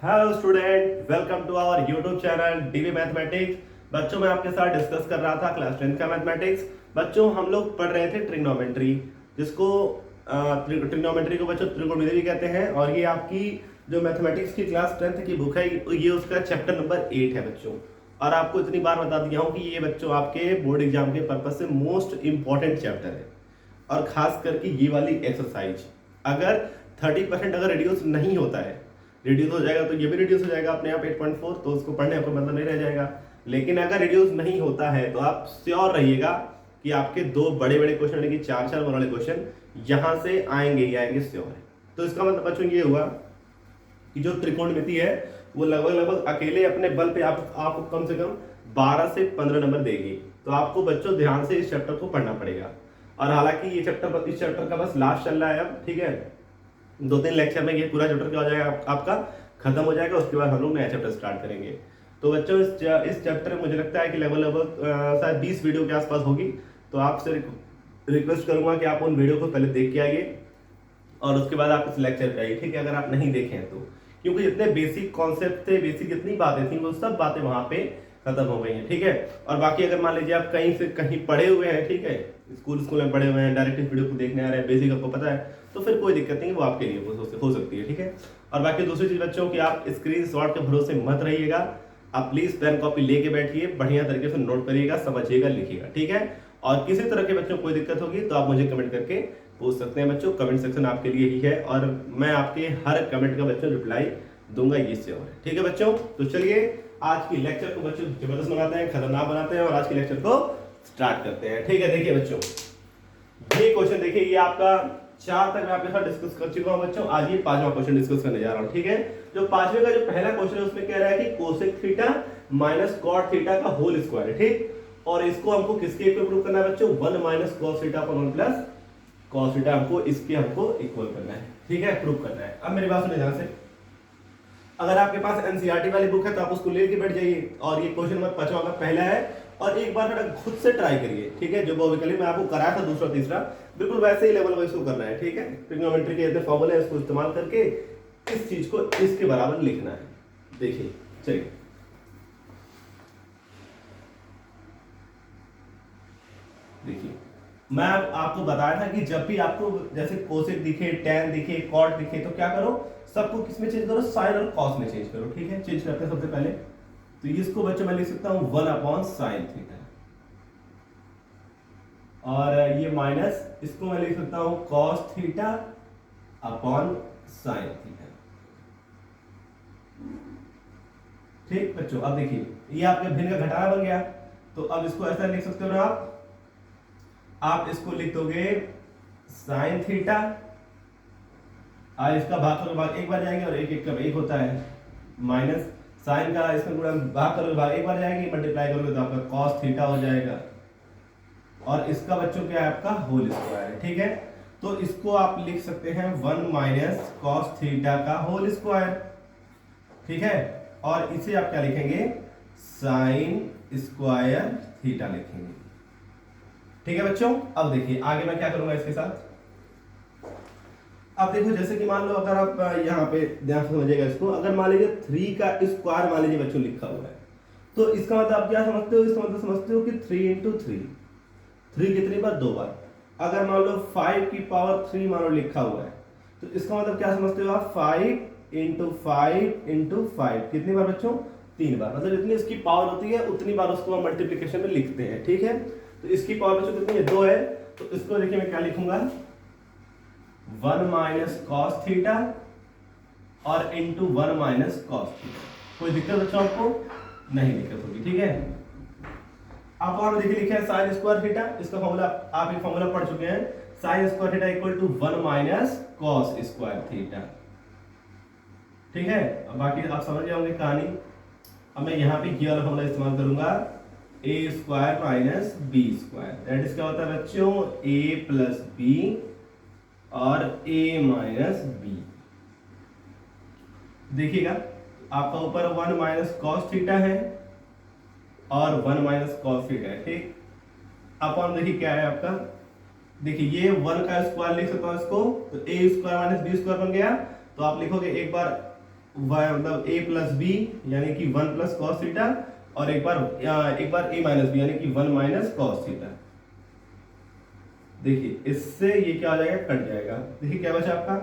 Hello student, welcome to our YouTube channel DV mathematics. बच्चों मैं आपके साथ डिस्कस कर रहा था क्लास 10 का मैथमेटिक्स। बच्चों हम लोग पढ़ रहे थे ट्रिग्नोमेट्री, जिसको ट्रिग्नोमेट्री को बच्चों त्रिकोणमिति भी कहते हैं। और ये आपकी जो मैथमेटिक्स की क्लास 10 की बुक है, ये उसका चैप्टर नंबर 8 है बच्चों। और आपको इतनी बार बता दिया हूँ कि ये बच्चों आपके बोर्ड एग्जाम के पर्पज से मोस्ट इंपॉर्टेंट चैप्टर है। और खास करके ये वाली एक्सरसाइज अगर 30% अगर रिड्यूस नहीं होता है, रिड्यूस हो जाएगा तो ये भी रिड्यूस हो जाएगा अपने आप 8.4, तो उसको पढ़ने का कोई मतलब नहीं रह जाएगा। लेकिन अगर रिड्यूस नहीं होता है तो आप श्योर रहिएगा कि आपके दो बड़े बड़े क्वेश्चन यानी कि 4 वाले क्वेश्चन यहां से आएंगे ही आएंगे, श्योर है। तो इसका मतलब बच्चों ये हुआ कि जो त्रिकोणमिति है वो लगभग लगभग अकेले अपने बल पे आपको कम से कम 12 से 15 नंबर देगी। तो आपको बच्चों ध्यान से इस चैप्टर को पढ़ना पड़ेगा। और हालांकि ये इस चैप्टर का बस लास्ट चल रहा है अब, ठीक है। 2-3 लेक्चर में ये पूरा चैप्टर क्या हो जाएगा आपका खत्म हो जाएगा। उसके बाद हम लोग नया चैप्टर स्टार्ट करेंगे। तो बच्चों इस चैप्टर में मुझे लगता है कि लगभग शायद 20 वीडियो के आसपास होगी। तो आपसे रिक्वेस्ट करूंगा कि आप उन वीडियो को पहले देख के आइए और उसके बाद आप इस लेक्चर पे आइए, ठीक है, अगर आप नहीं देखे हैं तो। क्योंकि जितने बेसिक कॉन्सेप्ट थे, बेसिक जितनी बातें थी, वो सब बातें वहां पे खत्म हो गई हैं, ठीक है। और बाकी अगर मान लीजिए आप कहीं से कहीं पढ़े हुए हैं, ठीक है, स्कूल में पढ़े हुए हैं, डायरेक्ट वीडियो को देखने आ रहे हैं, बेसिक आपको पता है, तो फिर कोई दिक्कत नहीं, वो आपके लिए हो सकती है, ठीक है। और बाकी दूसरी चीज बच्चों की आप स्क्रीनशॉट के भरोसे मत रहिएगा। आप प्लीज पेन कॉपी लेके बैठिए, बढ़िया तरीके से नोट करिएगा, समझिएगा, लिखिएगा, ठीक है। और किसी तरह के बच्चों को कोई दिक्कत होगी तो आप मुझे कमेंट करके पूछ सकते हैं बच्चों। कमेंट सेक्शन आपके लिए ही है और मैं आपके हर कमेंट का बच्चों रिप्लाई दूंगा, ये से और ठीक है बच्चों। तो चलिए आज की लेक्चर को बच्चों जबरदस्त बनाते हैं, खतरनाक बनाते हैं और आज की लेक्चर को स्टार्ट करते हैं, ठीक है। देखिए बच्चों, ये क्वेश्चन देखिए, ये आपका 4 तक मैं आपके साथ डिस्कस कर चुका हूं बच्चों। आज ये 5वां क्वेश्चन डिस्कस करने जा रहा हूं, ठीक है। जो 5वें का जो पहला क्वेश्चन है उसमें कह रहा है कि cosec theta minus cot theta का होल स्क्वायर है, ठीक। और इसको हमको किसके इक्वल प्रूव करना है बच्चों? 1 minus cos theta upon 1 plus cos theta, हमको इक्वल करना है, ठीक है, प्रूव करना है। अब मेरी बात सुनिए ध्यान से। अगर आपके पास एनसीईआरटी वाली बुक है तो आप उसको लेके बैठ जाइए और ये क्वेश्चन नंबर 5वां का पहला है। और एक बार थोड़ा खुद से ट्राई करिए, ठीक है। जो बेसिकली मैं आपको कराया था दूसरा तीसरा, बिल्कुल वैसे ही लेवल वाइज करना है, ठीक है। ट्रिग्नोमेट्री के इतने फॉर्मूले हैं, उसको इस्तेमाल करके इस चीज को इसके बराबर लिखना है। देखिए चलिए, देखिए मैं आपको बताया था कि जब भी आपको जैसे कोसेक दिखे, टैन दिखे, कॉट दिखे, तो क्या करो, सबको किसमें चेंज करो? साइन और कॉस में चेंज करो, ठीक है। चेंज करते हैं सबसे पहले, तो इसको बच्चों मैं लिख सकता हूं 1 अपॉन साइन थीटा, और ये माइनस इसको मैं लिख सकता हूं cos theta upon sine theta, ठीक बच्चों। अब देखिए ये आपके भिन्न का घटाना बन गया, तो अब इसको ऐसा लिख सकते हो ना आप इसको लिख दोगे साइन थीटा, और इसका भाग करो भाग एक बार जाएंगे और एक एक का एक होता है, माइनस साइन का इसमें गुणा भाग करो भाग एक बार जाएंगे, मल्टीप्लाई करोगे तो आपका कॉस थीटा हो जाएगा। और इसका बच्चों क्या है? आपका होल स्क्वायर है, ठीक है। तो इसको आप लिख सकते हैं 1 माइनस कॉस थीटा का होल स्क्वायर, ठीक है। और इसे आप क्या लिखेंगे? साइन स्क्वायर थीटा लिखेंगे, ठीक है बच्चों। अब देखिए आगे मैं क्या करूंगा इसके साथ। अब देखो जैसे कि मान लो अगर आप यहाँ पे ध्यान से समझिएगा इसको, अगर मान लीजिए 3 का स्क्वायर मान लीजिए बच्चों लिखा हुआ है, तो इसका मतलब आप क्या समझते हो? इसका मतलब समझते हो कि 3 इंटू 3 कितनी बार? 2 बार। अगर मान लो 5 की पावर 3 मान लो लिखा हुआ है, तो इसका मतलब क्या समझते हो आप? 5 इंटू 5 इंटू 5 कितनी बार बच्चों? 3 बार। मतलब जितनी इसकी पावर होती है उतनी बार उसको हम मल्टीप्लीकेशन में लिखते हैं, ठीक है। तो इसकी पावर बच्चों कितनी है? 2 है। तो इसको देखिए मैं क्या लिखूंगा, 1 माइनस कॉस थीटा और इंटू 1 माइनस कॉस थीटा। कोई दिक्कत बच्चों आपको? नहीं दिक्कत होगी, ठीक है। आप और देखिए लिखे हैं साइन स्क्वायर थीटा, इसका फॉर्मूला आप एक फॉर्मूला पढ़ चुके हैं, sine square theta equal to 1 minus cos square theta, ठीक है। अब बाकी आप समझ जाओगे कहानी। अब मैं यहाँ पे ये वाला फॉर्मूला इस्तेमाल करूंगा, a square minus B square, that is क्या होता है बच्चों? a प्लस बी और a माइनस बी। देखिएगा आपका ऊपर 1 माइनस कॉस थीटा है और 1 माइनस कॉस थीटा है, ठीक। अपॉन देखिए क्या है आपका, देखिए ये 1 का स्क्वायर लिख सकता हूं इसको, तो a square minus B square बन गया। तो आप लिखोगे एक बार मतलब a प्लस बी यानी कि 1 प्लस कॉस थीटा, और एक बार a माइनस बी यानी कि 1 माइनस कॉस थीटा। देखिए इससे ये क्या हो जाएगा, कट जाएगा। देखिए क्या बचा आपका,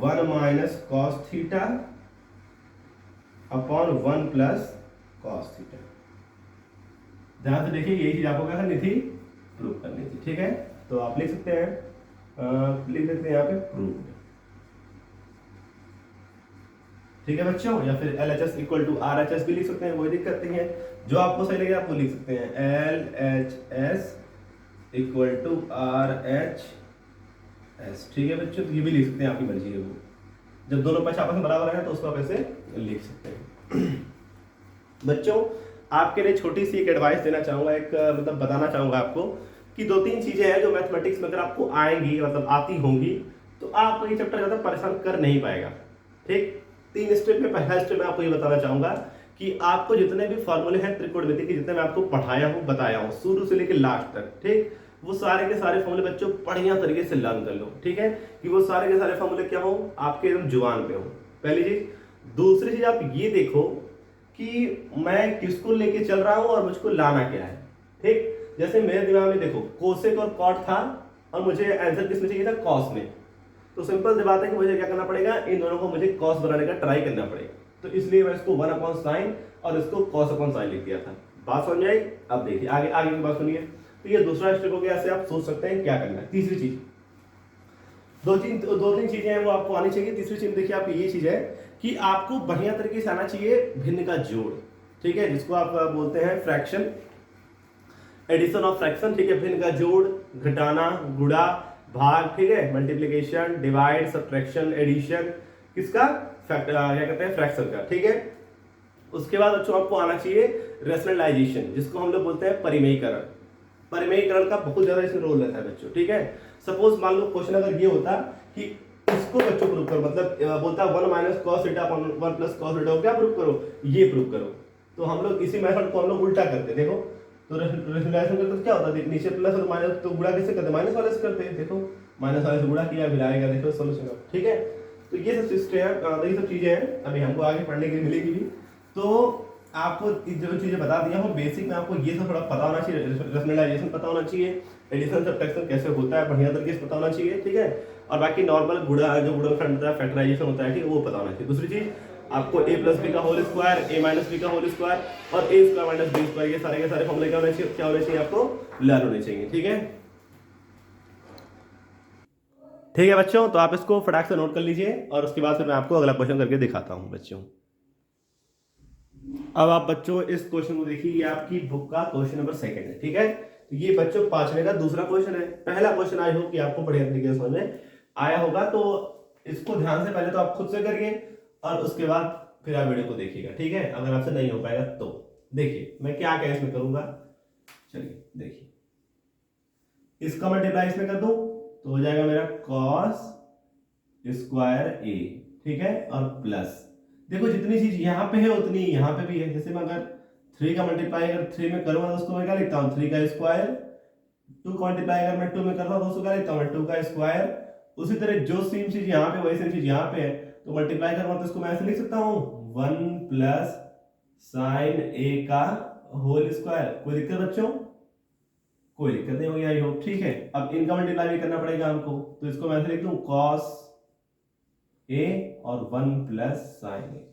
1 minus cos theta upon 1 plus cos theta. ध्यान से देखिए, यही चीज आपको क्या करनी थी, प्रूव करनी थी। ठीक है, तो आप लिख सकते हैं, लिख सकते हैं यहाँ पे प्रूव्ड। ठीक है बच्चों, या फिर LHS इक्वल टू RHS भी लिख सकते हैं, कोई दिक्कत नहीं है। जो आपको सही लगे आपको लिख सकते हैं, LHS इक्वल टू RHS। ठीक है बच्चों, तो ये भी लिख सकते हैं, आपकी मर्जी है वो। जब दोनों पक्ष आपस में बराबर है तो उसको आप ऐसे लिख सकते हैं। बच्चों आपके लिए छोटी सी एक एडवाइस देना चाहूंगा, एक मतलब बताना चाहूंगा आपको कि 2-3 चीजें हैं जो मैथमेटिक्स में अगर आपको आएंगी, मतलब आती होंगी, तो आपको ये चैप्टर ज्यादा परेशान कर नहीं पाएगा। ठीक, 3 स्टेप में पहला स्टेप मैं आपको ये बताना चाहूंगा कि आपको जितने भी फॉर्मूले हैं त्रिकोणमिति के, जितने मैं आपको पढ़ाया हूँ बताया हूँ शुरू से लेकर लास्ट तक, ठीक, वो सारे के सारे फॉर्मूले बच्चों बढ़िया तरीके से लर्न कर लो। ठीक है, कि वो सारे के सारे फॉर्मूले क्या हो, आपके एकदम जुबान पे हो, पहली चीज। दूसरी चीज आप ये देखो कि मैं किसको लेके चल रहा हूं और मुझको लाना क्या है। ठीक, जैसे मेरे दिमाग में देखो कोसेक और कॉट था और मुझे आंसर किसमें चाहिए था, कॉस में। तो सिंपल सी बात है कि मुझे क्या करना पड़ेगा, इन दोनों को मुझे कॉस बनाने का ट्राई करना पड़ेगा। तो इसलिए मैं इसको 1 अपॉन साइन और इसको कॉस अपॉन साइन लिख दिया था। बात समझ आई? अब देखिए आगे आगे की बात सुनिए। तो ये दूसरा स्टेप हो गया, ऐसे आप सोच सकते हैं क्या करना है। तीसरी चीज, दो तीन चीजें हैं वो आपको आनी चाहिए। तीसरी चीज देखिए आपकी ये चीज है कि आपको बढ़िया तरीके से आना चाहिए भिन्न का जोड़। ठीक है, जिसको आप बोलते हैं फ्रैक्शन, एडिशन ऑफ फ्रैक्शन। ठीक है, भिन्न का जोड़, घटाना, गुणा, भाग, ठीक है, मल्टीप्लिकेशन, डिवाइड, सब्ट्रैक्शन, एडिशन, किसका, क्या कहते हैं, फ्रैक्शन का। ठीक है, उसके बाद बच्चों आपको आना चाहिए रेशनलाइजेशन, जिसको हम लोग बोलते हैं परिमेयीकरण। परिमेयीकरण का बहुत ज्यादा इसमें रोल रहता है बच्चों। ठीक है, सपोज मान लो क्वेश्चन अगर ये होता कि इसको बच्चों प्रूव करो, मतलब बोलता 1 minus cos theta upon 1 plus cos theta, क्या प्रूव करो, ये प्रूव करो। तो हम लोग इसी मेथड को हम लोग उल्टा करते, देखो। तो रेशनलाइजेशन करते तो क्या होता है, नीचे प्लस और माइनस, तो गुणा कैसे करते, माइनस वाले से करते हैं। देखो माइनस वाले से गुणा किया, फिर आएगा देखो सोल्यूशन। ठीक है, तो ये सब सिस्टम है, ये सब चीजें हैं, अभी हमको आगे पढ़ने के लिए मिलेगी भी। तो आपको जो चीजें बता दिया हूँ बेसिक में, आपको ये सब थोड़ा पता होना चाहिए, रेशनलाइजेशन पता होना चाहिए, एडिशन सब्ट्रैक्शन कैसे होता है बढ़िया तरीके से पता होना चाहिए। ठीक है, और बाकी नॉर्मल गुणा, जो गुणनखंड होता है, फैक्टराइजेशन होता है, ठीक है, वो पता होना चाहिए। दूसरी चीज आपको a प्लस बी का whole square, a minus B का होल स्क्वायर और a square minus B square, ये सारे के सारे फॉर्मूले क्या होने चाहिए आपको लर्न होने चाहिए। ठीक है, ठीक है बच्चों, तो आप इसको फटाक से नोट कर लीजिए और उसके बाद फिर मैं आपको अगला क्वेश्चन करके दिखाता हूँ बच्चों। अब आप बच्चों इस क्वेश्चन को देखिए, ये आपकी बुक का क्वेश्चन नंबर 2 है। ठीक है, तो ये बच्चों 5वें का दूसरा क्वेश्चन है। पहला क्वेश्चन आई हो कि आपको बढ़िया तरीके से समझ में आया होगा, तो इसको ध्यान से पहले तो आप खुद से करिए और उसके बाद फिर आप वीडियो को देखिएगा। ठीक है, अगर आपसे नहीं हो पाएगा तो देखिए मैं क्या क्या इसमें करूंगा। चलिए देखिए, इसका मल्टीप्लाई इसमें कर दूं तो हो जाएगा मेरा कॉस स्क्वायर ए। ठीक है, और प्लस, देखो जितनी चीज यहाँ पे है उतनी यहाँ पे भी है। जैसे मैं अगर 3 का मल्टीप्लाई अगर 3 में करूंगा तो उसको मैं क्या लिखता हूँ, 3 का स्क्वायर। 2 का मल्टीप्लाई अगर मैं 2 में करता हूँ तो उसको क्या लिखता हूँ, 2 का स्क्वायर। उसी तरह जो सेम चीज यहाँ पे वही सेम चीज यहाँ पे है, तो मल्टीप्लाई करूंगा तो इसको मैं ऐसे लिख सकता हूँ 1 प्लस साइन ए का होल स्क्वायर। कोई दिक्कत बच्चों, कोई दिक्कत नहीं होगी आई होप। ठीक है, अब इनका मल्टीप्लाई भी करना पड़ेगा हमको, तो इसको मैं ऐसे लिख दूं कॉस ए और 1 प्लस साइन ए।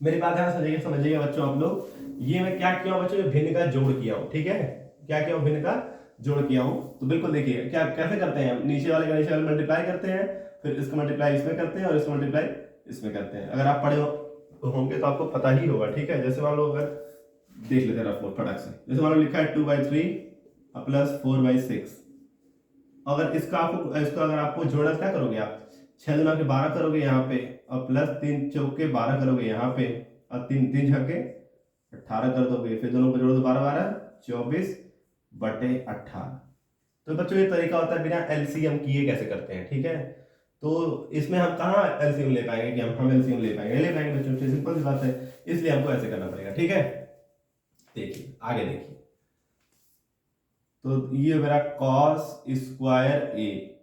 मेरी बात ध्यान समझिएगा बच्चों आप लोग, ये मैं क्या किया हूं बच्चों, भिन्न का जोड़ किया हूं। ठीक है, क्या किया हूं, भिन्न का जोड़ किया हूं। तो बिल्कुल देखिए क्या कैसे करते हैं, नीचे वाले का नीचे वाले मल्टीप्लाई करते हैं, फिर इसका मल्टीप्लाई इसमें करते हैं और इसका मल्टीप्लाई इसमें करते हैं। अगर आप पढ़े होंगे तो आपको पता ही होगा। ठीक है, जैसे मान लो अगर देख लेते हैं रफ फटाक से, जैसे मान लो लिखा है 2/3 प्लस 4/6। अगर इसका अगर आपको जोड़ना क्या करोगे आप, 6 दुना के 12 करोगे यहाँ पे, और प्लस 3 चौके 12 करोगे यहाँ पे, और 3 3 छक्के 18 कर दोगे। फिर दोनों को जोड़ दो, 12 12 24/18। तो बच्चों ये तरीका होता है बिना एलसीएम किए कैसे करते हैं। ठीक है, तो इसमें हम कहाँ एलसीएम ले पाएंगे, कि हम एलसीएम ले पाएंगे, ले पाएंगे बच्चों, सिंपल सी बात है, इसलिए हमको ऐसे करना पड़ेगा। ठीक है, देखिए आगे देखिए, तो ये मेरा कॉस स्क्वायर ए,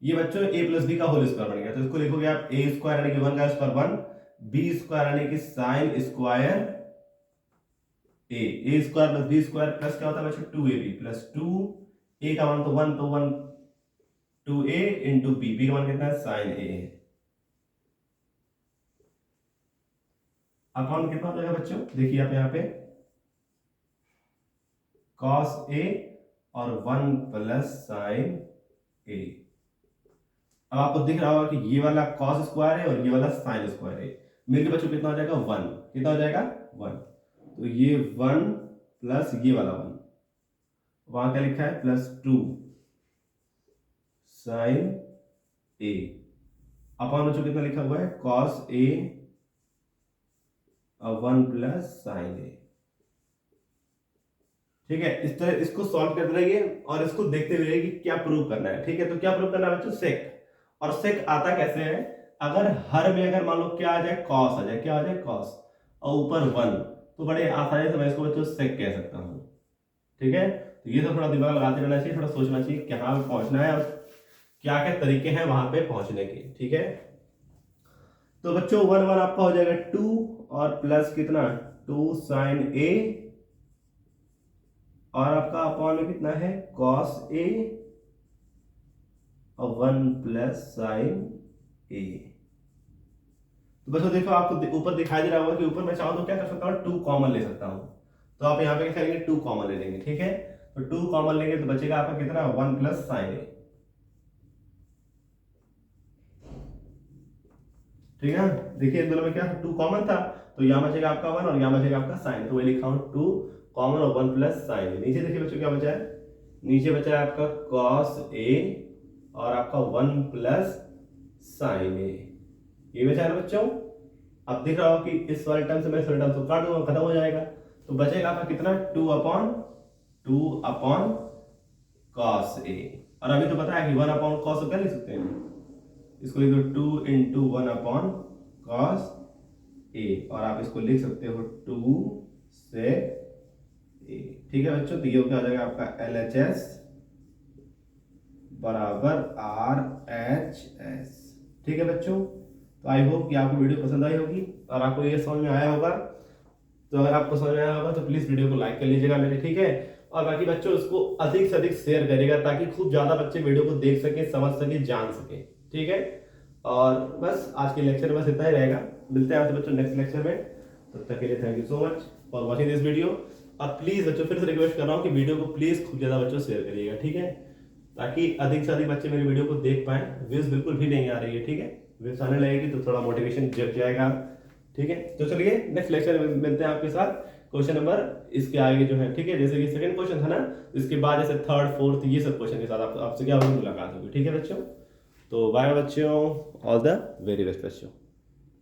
ये बच्चों a प्लस बी का होल स्क्वायर बन गया, तो इसको लिखोगे आप a स्क्वायर यानी कि 1 का स्क्वायर 1, b स्क्वायर यानी कि sine square a square plus b square plus क्या होता है बच्चों 2ab प्लस 2 a का मान तो 1 तो 1 2a इंटू b का मान कितना है साइन a है। अपॉन कितना हो जाएगा बच्चों, देखिए आप यहाँ पे cos a और 1 प्लस साइन a। अब आपको दिख रहा होगा कि ये वाला cos स्क्वायर है और ये वाला साइन स्क्वायर है, मिलकर बच्चों कितना हो जाएगा 1, कितना हो जाएगा 1, तो ये 1 प्लस ये वाला 1, वहां क्या लिखा है प्लस 2 साइन a, अपॉन बच्चों कितना लिखा हुआ है cos a और 1 प्लस साइन a। ठीक है, इस तरह इसको सॉल्व करते रहिए और इसको देखते हुए कि क्या प्रूव करना है। ठीक है, तो क्या प्रूव करना है बच्चों सेक, और सेक आता कैसे है, अगर हर में अगर मान लो क्या आ जाए कॉस आ जाए, क्या आ जाए कॉस और ऊपर 1, तो बड़े आसानी से मैं इसको बच्चों सेक कह सकता हूं। ठीक है, तो ये तो थोड़ा दिमाग लगाते रहना चाहिए, थोड़ा सोचना चाहिए कहाँ पे पहुंचना है और क्या क्या तरीके हैं वहां पे पहुंचने के। ठीक है, तो बच्चों 1 1 आपका हो जाएगा 2 और प्लस कितना 2 साइन a और आपका अपॉन में कितना है cos a और 1 प्लस साइन a। तो बच्चों देखो आपको ऊपर दिखाई दे रहा होगा कि ऊपर मैं चाहूं तो क्या कर सकता हूं 2 कॉमन ले सकता हूं, तो आप यहाँ पे क्या करेंगे 2 कॉमन ले लेंगे। ठीक है, तो 2 कॉमन लेंगे तो बचेगा आपका कितना 1 प्लस साइन a। ठीक है, देखिए इन दोनों में क्या 2 कॉमन था, तो यहाँ बचेगा आपका 1 और यहाँ बचेगा आपका साइन, तो वही लिखा हूं 2 कॉमन और 1 प्लस साइन। नीचे देखिए बच्चों क्या बचा है, नीचे बचा है आपका cos a और आपका 1 प्लस साइन a, ये बचा है बच्चों। अब दिख रहा हो कि इस वाले टर्म से मैं इस वाले टर्म को काट दूंगा, खत्म हो जाएगा, तो बचेगा आपका कितना 2 अपॉन cos a, और अभी तो पता है कि 1 अपॉन cos क्या लिख सकते हैं, इसको लिख दो 2 इंटू 1 अपॉन cos a, और आप इसको लिख सकते हो 2 से a। ठीक है बच्चों, तो ये क्या हो जाएगा आपका LHS बराबर RHS। ठीक है बच्चों, तो आई होप कि आपको वीडियो पसंद आई होगी और आपको ये समझ में आया होगा। तो अगर आपको समझ में आया होगा तो प्लीज वीडियो को लाइक कर लीजिएगा मेरे। ठीक है, और बाकी बच्चों इसको अधिक से अधिक शेयर करिएगा ताकि खूब ज्यादा बच्चे वीडियो को देख सके, समझ सके, जान सके। ठीक है, और बस आज के लेक्चर में बस इतना ही रहेगा, मिलते हैं आपसे बच्चों नेक्स्ट लेक्चर में, तब तक के लिए thank you so much for watching this video. अब प्लीज बच्चों फिर से रिक्वेस्ट कर रहा हूँ कि वीडियो को प्लीज खूब ज्यादा बच्चों शेयर करिएगा। ठीक है, ताकि अधिक से अधिक बच्चे मेरी वीडियो को देख पाए। व्यूज बिल्कुल भी नहीं आ रही है, ठीक है, व्यूज आने लगेगी तो थोड़ा मोटिवेशन जग जाएगा। ठीक है, तो चलिए नेक्स्ट लेक्चर में मिलते हैं आपके साथ क्वेश्चन नंबर इसके आगे जो है। ठीक है, जैसे कि सेकंड क्वेश्चन था ना, इसके बाद जैसे थर्ड फोर्थ ये सब क्वेश्चन के साथ आपसे क्या होगी मुलाकात होगी। ठीक है बच्चों, तो बाय बच्चों, ऑल द वेरी बेस्ट बच्चों।